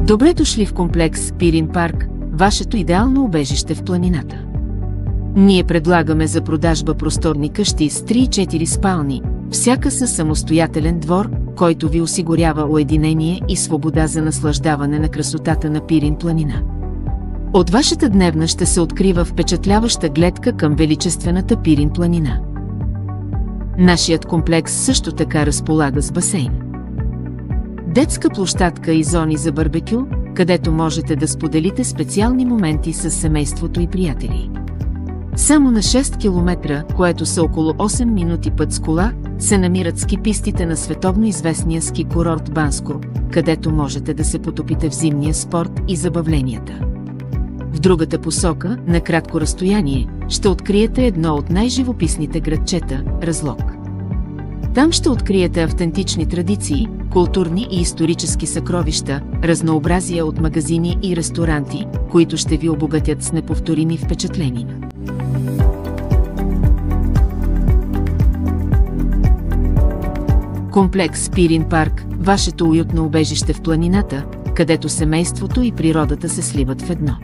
Добре дошли в комплекс Пирин парк, вашето идеално убежище в планината. Ние предлагаме за продажба просторни къщи с 3 и 4 спални, всяка със самостоятелен двор, който ви осигурява уединение и свобода за наслаждаване на красотата на Пирин планина. От вашата дневна ще се открива впечатляваща гледка към величествената Пирин планина. Нашият комплекс също така разполага с басейн, детска площадка и зони за барбекю, където можете да споделите специални моменти с семейството и приятели. Само на 6 км, което са около 8 минути път с кола, се намират ски пистите на световно известния ски курорт Банско, където можете да се потопите в зимния спорт и забавленията. В другата посока, на кратко разстояние, ще откриете едно от най-живописните градчета – Разлог. Там ще откриете автентични традиции, културни и исторически съкровища, разнообразие от магазини и ресторанти, които ще ви обогатят с неповторими впечатления. Комплекс Пирин парк, вашето уютно убежище в планината, където семейството и природата се сливат в едно.